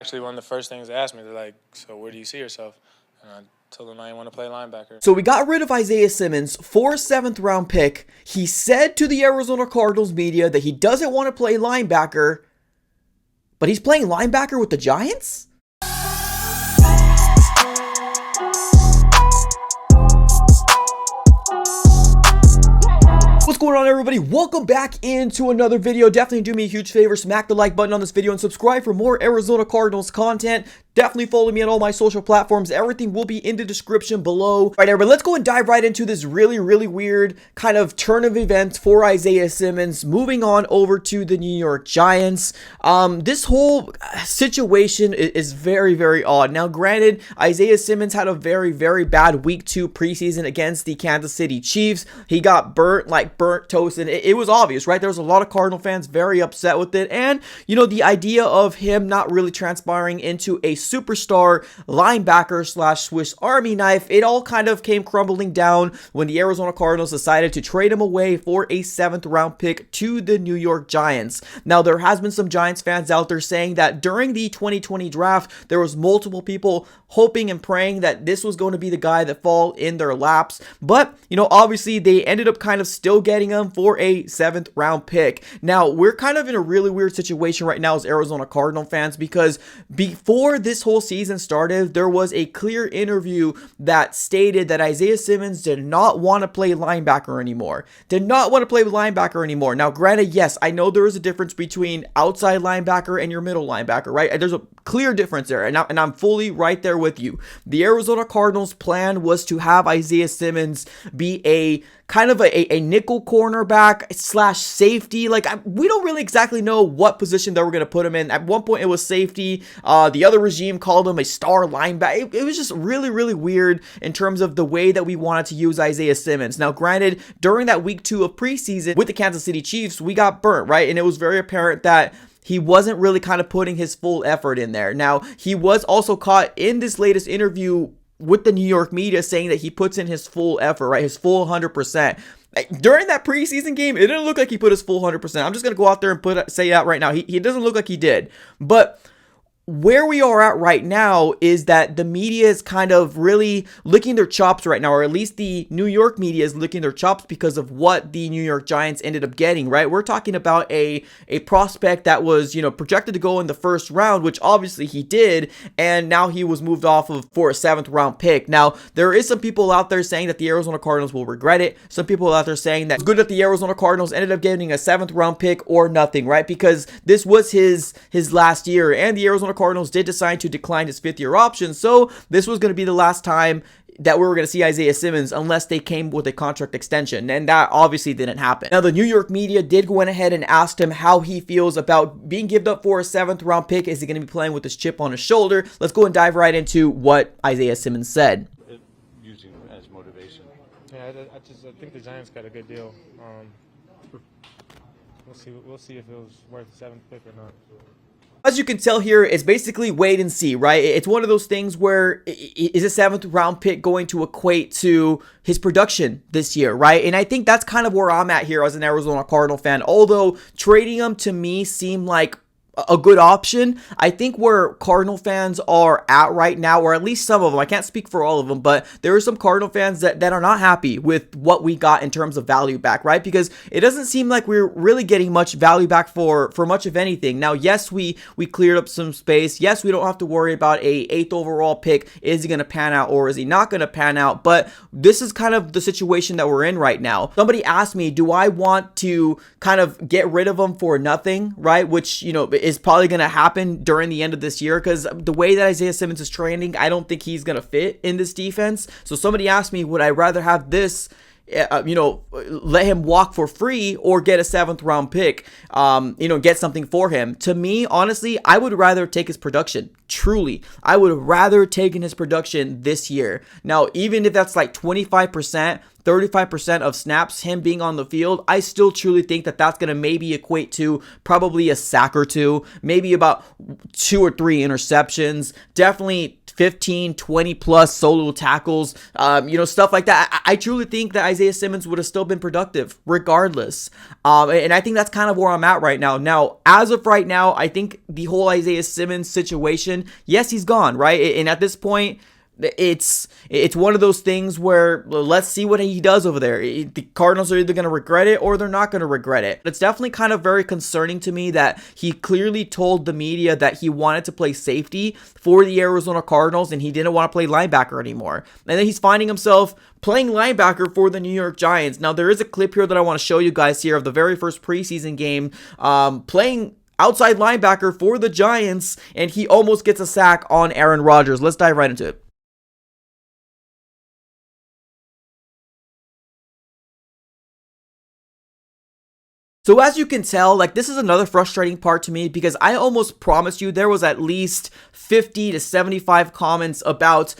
Actually, one of the first things they asked me, they're like, so where do you see yourself? And I told them I want to play linebacker. So we got rid of Isaiah Simmons for a 7th round pick. He said to the Arizona Cardinals media that he doesn't want to play linebacker, but he's playing linebacker with the Giants? What's going on, everybody? Welcome back into another video. Definitely do me a huge favor, smack the like button on this video and subscribe for more Arizona Cardinals content. Definitely follow me on all my social platforms. Everything will be in the description below. All right, everybody, let's go and dive right into this really weird kind of turn of events for Isaiah Simmons. Moving on over to the New York Giants. This whole situation is very odd. Now, granted, Isaiah Simmons had a very bad week 2 preseason against the Kansas City Chiefs. He got burnt toast, and it was obvious, right? There was a lot of Cardinal fans very upset with it, and you know, the idea of him not really transpiring into a superstar linebacker slash Swiss Army knife, it all kind of came crumbling down when the Arizona Cardinals decided to trade him away for a 7th round pick to the New York Giants. Now, there has been some Giants fans out there saying that during the 2020 draft, there was multiple people hoping and praying that this was going to be the guy that fall in their laps, but you know, obviously they ended up kind of still getting him for a 7th round pick. Now, we're kind of in a really weird situation right now as Arizona Cardinal fans, because before this whole season started, there was a clear interview that stated that Isaiah Simmons did not want to play linebacker anymore. Now, granted, yes, I know there is a difference between outside linebacker and your middle linebacker, right? There's a clear difference there, and I'm fully right there with you. The Arizona Cardinals' plan was to have Isaiah Simmons be a kind of a nickel cornerback slash safety. Like, we don't really exactly know what position they were going to put him in. At one point, it was safety. The other regime called him a star linebacker. It was just really weird in terms of the way that we wanted to use Isaiah Simmons. Now, granted, during that week 2 of preseason with the Kansas City Chiefs, we got burnt, right? And it was very apparent that he wasn't really kind of putting his full effort in there. Now, he was also caught in this latest interview with the New York media saying that he puts in his full effort, right? His full 100%. During that preseason game, it didn't look like he put his full 100%. I'm just going to go out there and say that right now. He doesn't look like he did. But where we are at right now is that the media is kind of really licking their chops right now, or at least the New York media is licking their chops because of what the New York Giants ended up getting, right? We're talking about a prospect that was, you know, projected to go in the 1st round, which obviously he did, and now he was moved off of for a 7th round pick. Now, there is some people out there saying that the Arizona Cardinals will regret it. Some people out there saying that it's good that the Arizona Cardinals ended up getting a 7th round pick or nothing, right? Because this was his last year, and the Arizona Cardinals did decide to decline his 5th-year option, so this was going to be the last time that we were going to see Isaiah Simmons unless they came with a contract extension, and that obviously didn't happen. Now, the New York media did go ahead and asked him how he feels about being given up for a 7th round pick. Is he going to be playing with this chip on his shoulder? Let's go and dive right into what Isaiah Simmons said. Using as motivation. Yeah, I think the Giants got a good deal. We'll see if it was worth the 7th pick or not. As you can tell here, it's basically wait and see, right? It's one of those things where is a 7th round pick going to equate to his production this year, right? And I think that's kind of where I'm at here as an Arizona Cardinal fan. Although trading him to me seemed like a good option, I think where Cardinal fans are at right now, or at least some of them, I can't speak for all of them, but there are some Cardinal fans that are not happy with what we got in terms of value back, right? Because it doesn't seem like we're really getting much value back for much of anything. Now, yes, we cleared up some space. Yes, we don't have to worry about a 8th overall pick. Is he going to pan out or is he not going to pan out? But this is kind of the situation that we're in right now. Somebody asked me, do I want to kind of get rid of him for nothing, right? Which, you know, is probably going to happen during the end of this year, because the way that Isaiah Simmons is training, I don't think he's going to fit in this defense. So somebody asked me, would I rather have this, let him walk for free or get a 7th round pick, get something for him? To me, honestly, I would rather take his production. Truly, I would have rather taken his production this year. Now, even if that's like 25%, 35% of snaps, him being on the field, I still truly think that that's going to maybe equate to probably a sack or 2, maybe about 2 or 3 interceptions, definitely 15, 20 plus solo tackles, stuff like that. I truly think that Isaiah Simmons would have still been productive regardless. And I think that's kind of where I'm at right now. Now, as of right now, I think the whole Isaiah Simmons situation, yes, he's gone, right? And at this point, it's one of those things where let's see what he does over there. The Cardinals are either going to regret it or they're not going to regret it. It's definitely kind of very concerning to me that he clearly told the media that he wanted to play safety for the Arizona Cardinals and he didn't want to play linebacker anymore. And then he's finding himself playing linebacker for the New York Giants. Now, there is a clip here that I want to show you guys here of the very first preseason game, playing outside linebacker for the Giants, and he almost gets a sack on Aaron Rodgers. Let's dive right into it. So as you can tell, this is another frustrating part to me because I almost promised you there was at least 50 to 75 comments about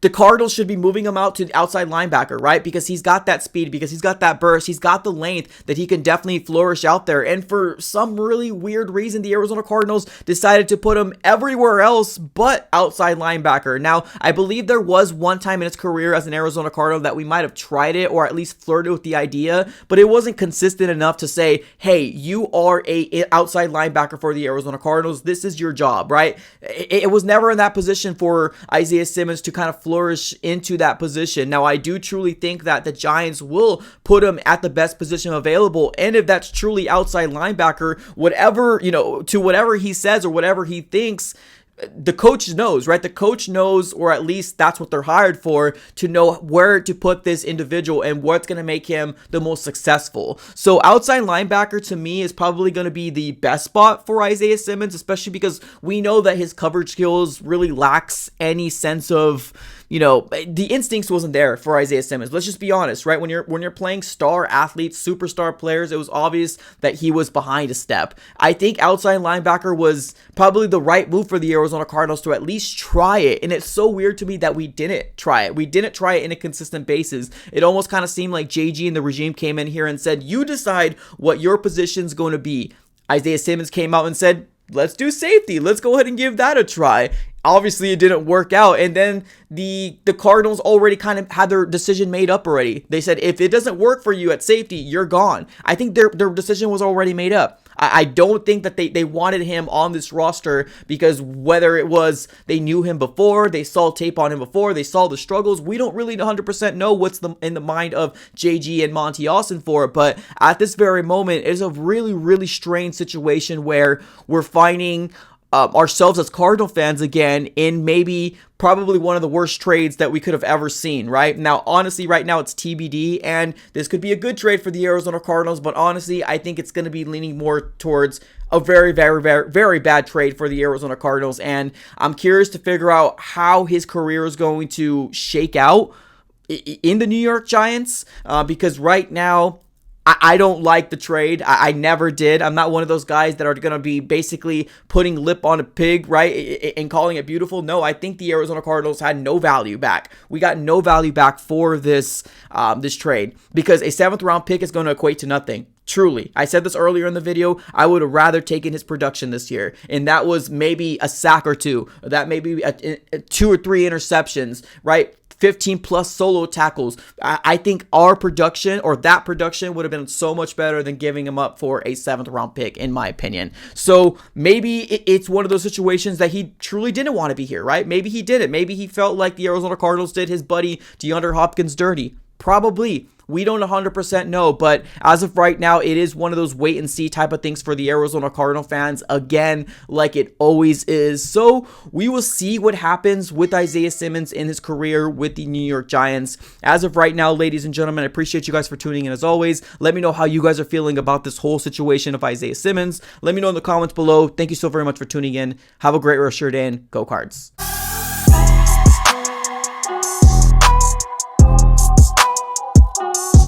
the Cardinals should be moving him out to the outside linebacker, right? Because he's got that speed, because he's got that burst, he's got the length that he can definitely flourish out there. And for some really weird reason, the Arizona Cardinals decided to put him everywhere else but outside linebacker. Now, I believe there was one time in his career as an Arizona Cardinal that we might have tried it or at least flirted with the idea, but it wasn't consistent enough to say, hey, you are a outside linebacker for the Arizona Cardinals. This is your job, right? It was never in that position for Isaiah Simmons to kind of flourish into that position. Now, I do truly think that the Giants will put him at the best position available, and if that's truly outside linebacker, whatever, to whatever he says or whatever he thinks, the coach knows, right? The coach knows, or at least that's what they're hired for, to know where to put this individual and what's going to make him the most successful. So outside linebacker to me is probably going to be the best spot for Isaiah Simmons, especially because we know that his coverage skills really lacks any sense of, the instincts wasn't there for Isaiah Simmons. Let's just be honest, right? When you're playing star athletes, superstar players, it was obvious that he was behind a step. I think outside linebacker was probably the right move for the Arizona Cardinals to at least try it. And it's so weird to me that we didn't try it. We didn't try it in a consistent basis. It almost kind of seemed like JG and the regime came in here and said, you decide what your position's going to be. Isaiah Simmons came out and said, let's do safety. Let's go ahead and give that a try. Obviously, it didn't work out, and then the Cardinals already kind of had their decision made up already. They said, if it doesn't work for you at safety, you're gone. I think their decision was already made up. I don't think that they wanted him on this roster because whether it was they knew him before, they saw tape on him before, they saw the struggles, we don't really 100% know what's in the mind of JG and Monty Austin for it. But at this very moment, it's a really, really strange situation where we're finding ourselves as Cardinal fans again in probably one of the worst trades that we could have ever seen, right? Now, honestly, right now it's TBD, and this could be a good trade for the Arizona Cardinals, but honestly, I think it's going to be leaning more towards a very, very, very, very bad trade for the Arizona Cardinals, and I'm curious to figure out how his career is going to shake out in the New York Giants, because right now, I don't like the trade. I never did. I'm not one of those guys that are going to be basically putting lip on a pig, right, and calling it beautiful. No, I think the Arizona Cardinals had no value back. We got no value back for this trade because a 7th round pick is going to equate to nothing. Truly. I said this earlier in the video. I would have rather taken his production this year. And that was maybe a sack or two. That may be 2 or 3 interceptions, right? 15 plus solo tackles. I think our production or that production would have been so much better than giving him up for a 7th round pick, in my opinion. So maybe it's one of those situations that he truly didn't want to be here, right? Maybe he didn't. Maybe he felt like the Arizona Cardinals did his buddy DeAndre Hopkins dirty. Probably. We don't 100% know, but as of right now, it is one of those wait and see type of things for the Arizona Cardinal fans, again, like it always is. So we will see what happens with Isaiah Simmons in his career with the New York Giants. As of right now, ladies and gentlemen, I appreciate you guys for tuning in as always. Let me know how you guys are feeling about this whole situation of Isaiah Simmons. Let me know in the comments below. Thank you so very much for tuning in. Have a great rest of your day and go Cards.